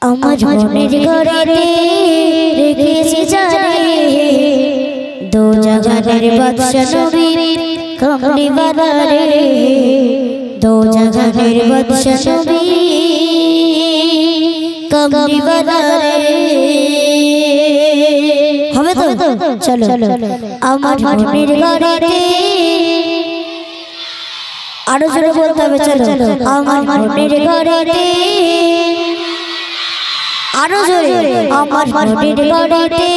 আমার মনের ঘরেতে রেখেছি জানে দো জাহানের বাদশা নবী কামলি वाला রে दो জাহানের বাদশা নবী কামলি वाला রে হবে তো চলো আমার মনের ঘরেতে আরো জোরে বলতে হবে চলো আমার মনের ঘরেতে আরো জোরে আমার মনের ঘরেতে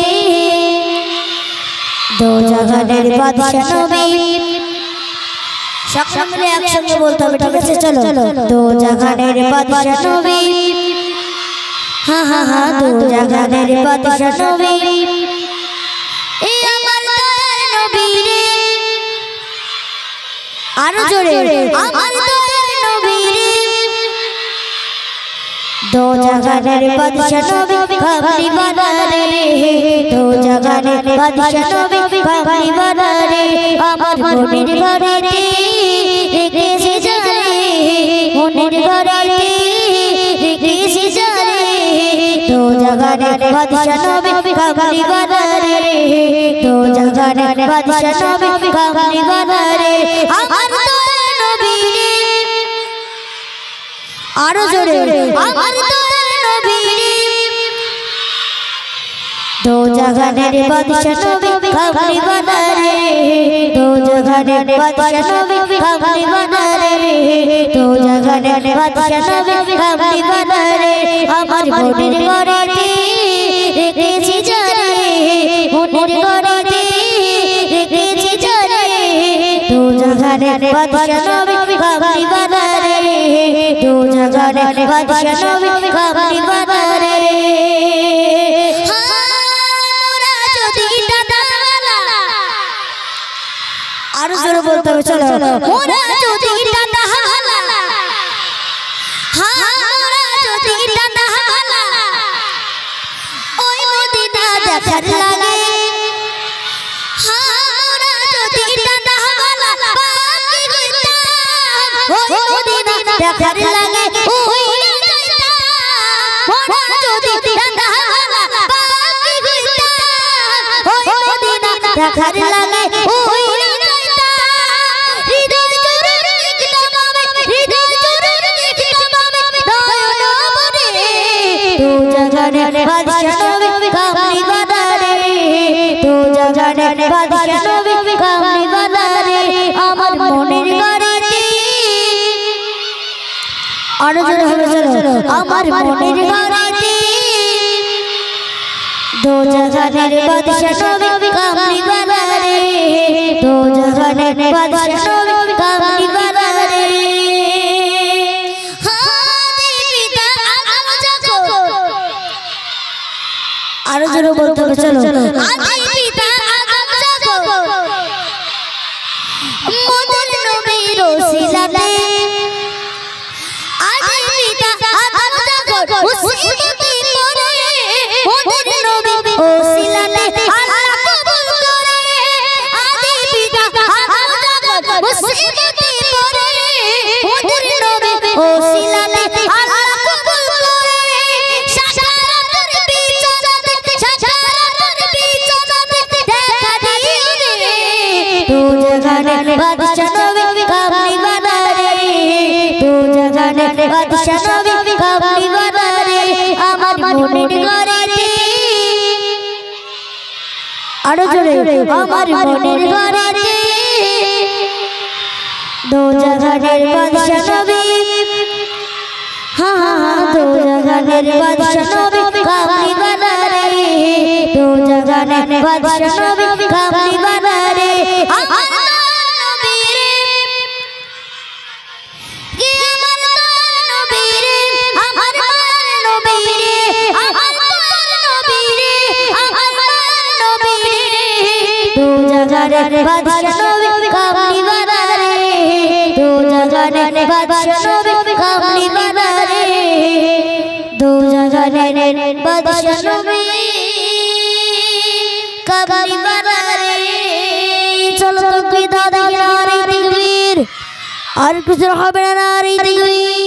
दो জাহানের বাদশা নবী সকলে মিলে একসঙ্গে বলতে হবে ঠিক আছে চলো दो জাহানের বাদশা নবী হ্যাঁ হ্যাঁ হ্যাঁ दो জাহানের বাদশা নবী এই আমার দয়ার নবী রে আরো জোরে আমার দয়ার নবী রে दो জাহানের বাদশা নবী কামলি वाला রে दो জাহানের বাদশা নবী কামলি वाला রে আমার মনের ঘরেতে রেখেছি জানে মনের ঘরেতে রেখেছি জানে दो জাহানের বাদশা নবী কামলি वाला রে दो জাহানের বাদশা নবী কামলি वाला রে আমার দয়ার নবী রে আরো জোরে আমার দয়ার নবী রে दो জাহানের বাদশা নবী কামলি वाला রে दो জাহানের বাদশা নবী কামলি वाला রে दो জাহানের বাদশা নবী কামলি वाला রে আমার মনের ঘরেতে রেখেছি জানে মনের ঘরেতে রেখেছি জানে दो জাহানের বাদশা নবী কামলি वाला রে दो জাহানের বাদশা নবী কামলি वाला রে আরো জোরে বলতে হবে চলো মোরা যদি দাদা হালা হ্যাঁ মোরা যদি দাদা হালা ওই মদিনা দেখার লাগে হ্যাঁ মোরা যদি দাদা হালা বাকি হইতাম ওই মদিনা দেখার লাগে ওই যাইতাম মোরা যদি দাদা হালা বাকি হইতাম ওই মদিনা দেখার লাগে ওই বাদশা নবী কামলি वाला রে दो জাহানের বাদশা নবী কামলি वाला রে আমার মনের ঘরেতে আরো জোরে হবে চলো আমার মনের ঘরেতে दो জাহানের বাদশা নবী কামলি वाला রে दो জাহানের বাদশা নবী কামলি वाला রে আরো জোরে বলতে হবে চলো আদি পিতা আদম জাগো মোদের নবীর ওসিলাতে আদি পিতা আদম জাগো মুসিবতে পড়ে মোদের নবীর ওসিলাতে আল্লাহ কবুল করে আদি পিতা আদম জাগো মুসিবতে পড়ে মোদের নবীর ওসিলাতে আল্লাহ কবুল করে শাশারাতের दो জাহানের বাদশা নবী কামলি वाला রে दो জাহানের বাদশা নবী কামলি वाला রে আমার মনের ঘরেতে আরো জোরে আমার মনের ঘরেতে दो জাহানের বাদশা নবী হ্যাঁ হ্যাঁ दो জাহানের বাদশা নবী কামলি वाला রে दो জাহানের বাদশা নবী কামলি वाला রে আমার নবী রে কি আমার নবী রে আমার নবী রে আমার নবী রে আমার নবী রে दो জাহানের বাদশা নবী কামলি वाला রে दो জাহানের বাদশা নবী কামলি वाला রে दो জাহানের বাদশা নবী কামলি वाला রে চলো তো দাদা নারী তাকবীর আর কিছু হবে না নারী তাকবীর।